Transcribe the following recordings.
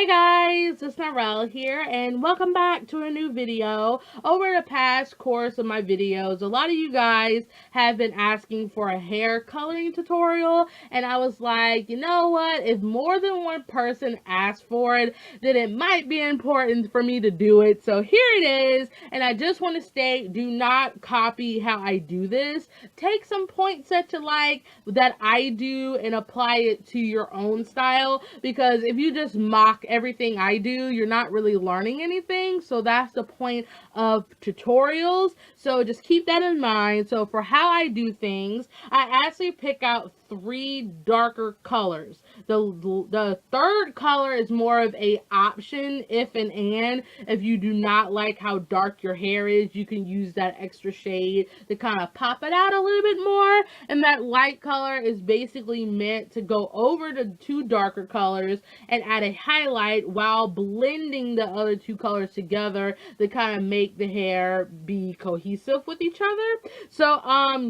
Hey guys, it's Narelle here, and welcome back to a new video. Over the past course of my videos, a lot of you guys have been asking for a hair coloring tutorial, and I was like, you know what, if more than one person asked for it, then it might be important for me to do it. So here it is, and I just want to state, do not copy how I do this. Take some points that you like that I do and apply it to your own style, because if you just mock everything I do, you're not really learning anything. So that's the point of tutorials. So just keep that in mind. So for how I do things, I actually pick out 3 darker colors. The third color is more of a option if and if you do not like how dark your hair is, you can use that extra shade to kind of pop it out a little bit more. And that light color is basically meant to go over the 2 darker colors and add a highlight while blending the other 2 colors together to kind of make the hair be cohesive with each other. So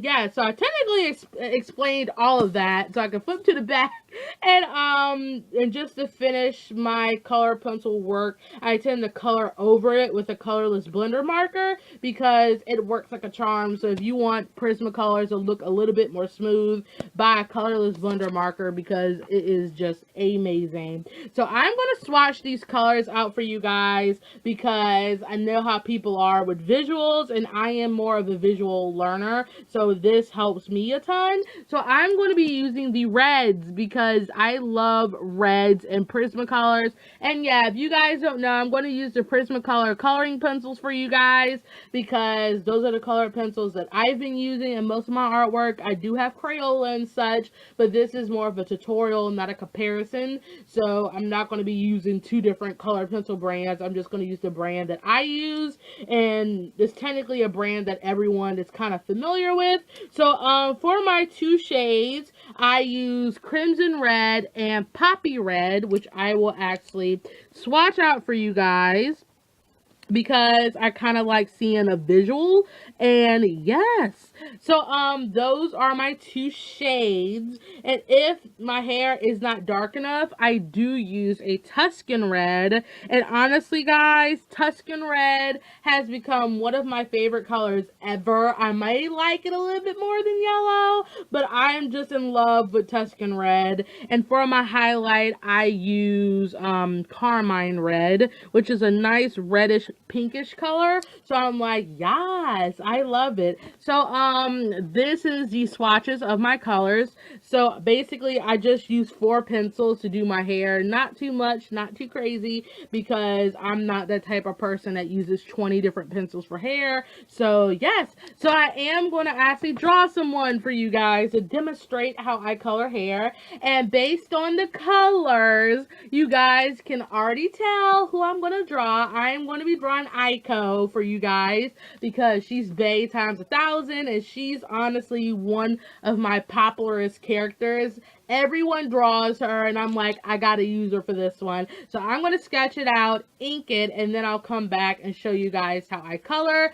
yeah, so I technically explained all of that, so I can flip to the back and just to finish my color pencil work, I tend to color over it with a colorless blender marker because it works like a charm. So if you want Prismacolors to look a little bit more smooth, buy a colorless blender marker because it is just amazing. So I'm going to swatch these colors out for you guys because I know how people are with visuals, and I am more of a visual learner, so this helps me a ton. So I'm going to be using the reds because I love reds and Prismacolors. And yeah, if you guys don't know, I'm going to use the Prismacolor coloring pencils for you guys because those are the color pencils that I've been using in most of my artwork. I do have Crayola and such, but this is more of a tutorial, not a comparison. So I'm not going to be using 2 different color pencil brands. I'm just going to use the brand that I use, and it's technically a brand that everyone is kind of familiar with. So for my 2 shades, I use Crimson Red and Poppy Red, which I will actually swatch out for you guys because I kind of like seeing a visual. And yes, so those are my 2 shades, and if my hair is not dark enough, I do use a Tuscan Red. And honestly guys, Tuscan Red has become one of my favorite colors ever. I might like it a little bit more than yellow, but I am just in love with Tuscan Red. And for my highlight, I use Carmine Red, which is a nice reddish pinkish color. So I'm like, yes, I love it. So this is the swatches of my colors. So basically I just use 4 pencils to do my hair. Not too much, not too crazy, because I'm not that type of person that uses 20 different pencils for hair. So yes, so I am going to actually draw someone for you guys to demonstrate how I color hair. And based on the colors, you guys can already tell who I'm going to draw. I'm going to be drawing Aiko for you guys because she's Bae times 1,000, and she's honestly one of my popularest characters. Everyone draws her, and I'm like, I gotta use her for this one. So I'm going to sketch it out, ink it, and then I'll come back and show you guys how I color.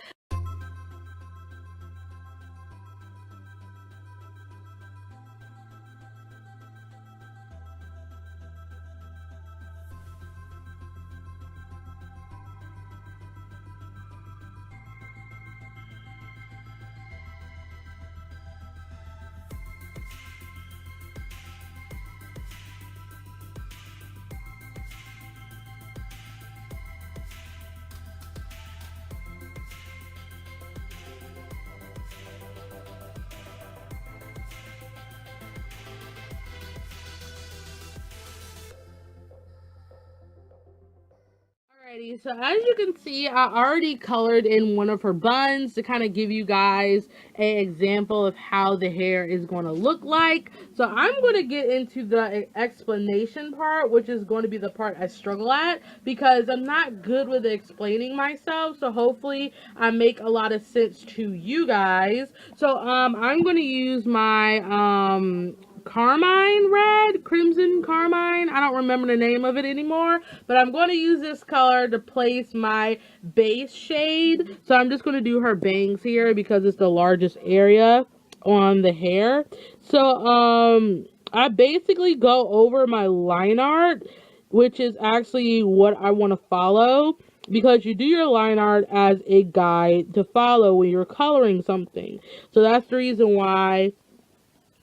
Alrighty, so as you can see, I already colored in one of her buns to kind of give you guys an example of how the hair is going to look like. So I'm going to get into the explanation part, which is going to be the part I struggle at because I'm not good with explaining myself. So hopefully I make a lot of sense to you guys. So I'm going to use my Carmine Red, Crimson Carmine, I don't remember the name of it anymore, but I'm going to use this color to place my base shade. So I'm just going to do her bangs here because it's the largest area on the hair. So I basically go over my line art which is actually what I want to follow, because you do your line art as a guide to follow when you're coloring something. So that's the reason why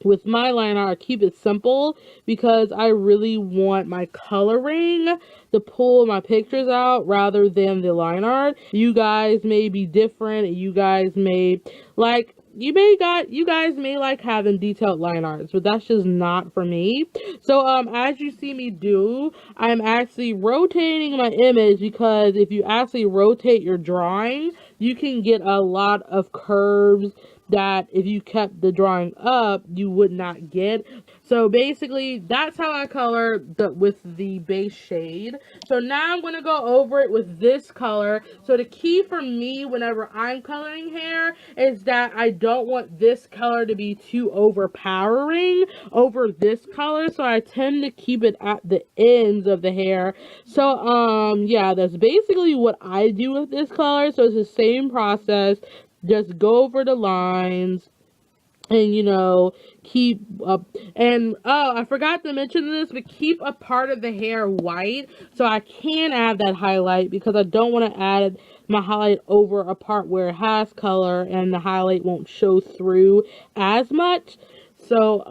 with my line art, I keep it simple, because I really want my coloring to pull my pictures out rather than the line art. You guys may be different. You guys may like like having detailed line arts, but that's just not for me. So as you see me do, I'm actually rotating my image, because if you actually rotate your drawing, you can get a lot of curves that if you kept the drawing up, you would not get. So basically, that's how I color with the base shade. So now I'm going to go over it with this color. So the key for me whenever I'm coloring hair is that I don't want this color to be too overpowering over this color. So I tend to keep it at the ends of the hair. So yeah, that's basically what I do with this color. So it's the same process. Just go over the lines and, you know, keep up. And oh, I forgot to mention this, but keep a part of the hair white. So I can add that highlight, because I don't want to add my highlight over a part where it has color and the highlight won't show through as much. So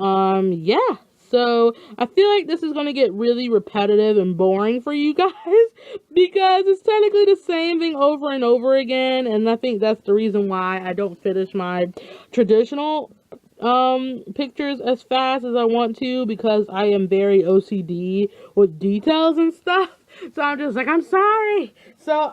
yeah. So I feel like this is going to get really repetitive and boring for you guys, because it's technically the same thing over and over again. And I think that's the reason why I don't finish my traditional pictures as fast as I want to, because I am very OCD with details and stuff. So I'm just like, I'm sorry. So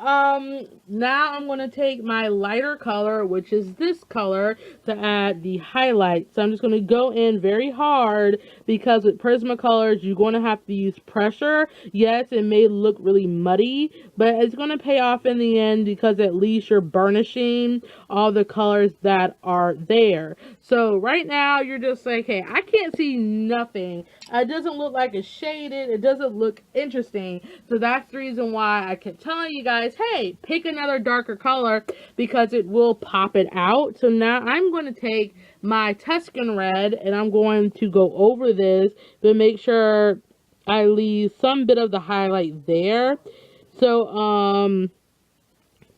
now I'm going to take my lighter color, which is this color, to add the highlight. So I'm just going to go in very hard, because with Prismacolors, you're going to have to use pressure. Yes, it may look really muddy, but it's going to pay off in the end, because at least you're burnishing all the colors that are there. So right now, you're just like, hey, I can't see nothing. It doesn't look like it's shaded. It doesn't look interesting. So that's the reason why I kept telling you guys, hey, pick another darker color, because it will pop it out. So now I'm going to take my Tuscan Red, and I'm going to go over this to make sure I leave some bit of the highlight there. So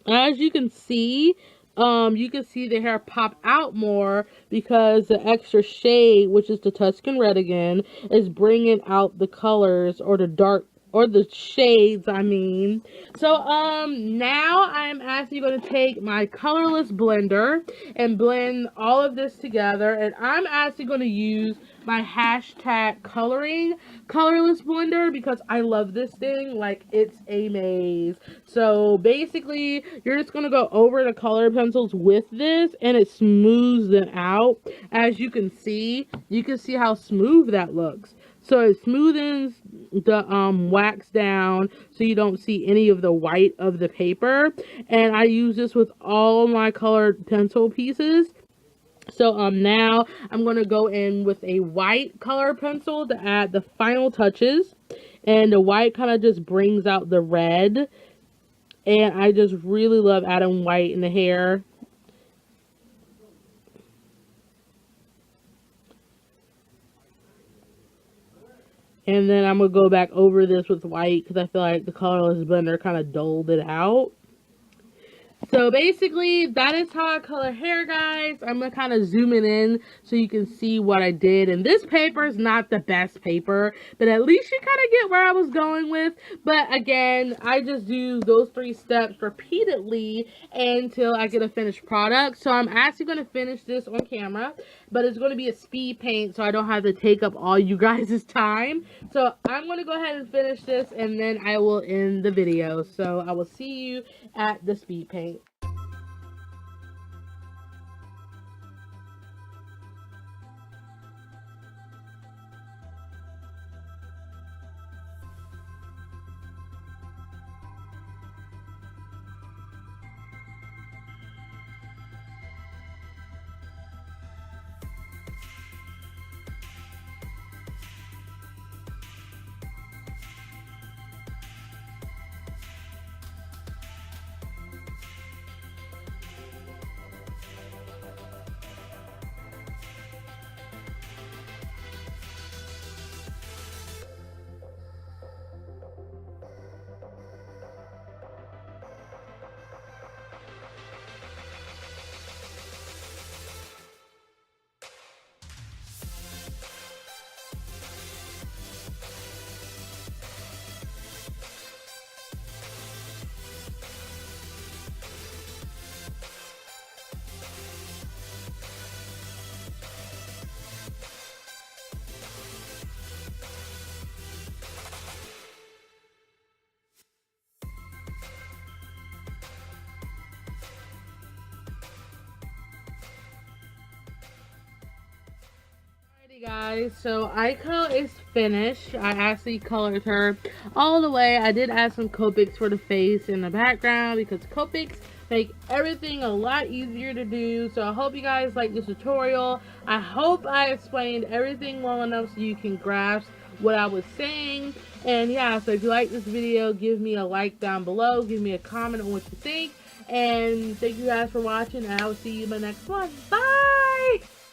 as you can see the hair pop out more, because the extra shade, which is the Tuscan Red again, is bringing out the colors, or the dark, or the shades, I mean. So now I'm actually going to take my colorless blender and blend all of this together, and I'm actually going to use my hashtag coloring colorless blender, because I love this thing like it's a maze. So basically, you're just going to go over the color pencils with this, and it smooths them out. As you can see how smooth that looks. So it smoothens the wax down, so you don't see any of the white of the paper. And I use this with all my colored pencil pieces. So now I'm going to go in with a white color pencil to add the final touches. And the white kind of just brings out the red. And I just really love adding white in the hair. And then I'm going to go back over this with white, because I feel like the colorless blender kind of dulled it out. So basically, that is how I color hair, guys. I'm going to kind of zoom it in so you can see what I did. And this paper is not the best paper, but at least you kind of get where I was going with. But again, I just do those 3 steps repeatedly until I get a finished product. So I'm actually going to finish this on camera, but it's going to be a speed paint, so I don't have to take up all you guys' time. So I'm going to go ahead and finish this, and then I will end the video. So I will see you at the speed paint. Guys, so Aiko is finished. I actually colored her all the way. I did add some Copics for the face in the background because Copics make everything a lot easier to do. So I hope you guys like this tutorial. I hope I explained everything well enough so you can grasp what I was saying. And yeah, so if you like this video, give me a like down below. Give me a comment on what you think. And thank you guys for watching, and I will see you in my next one. Bye!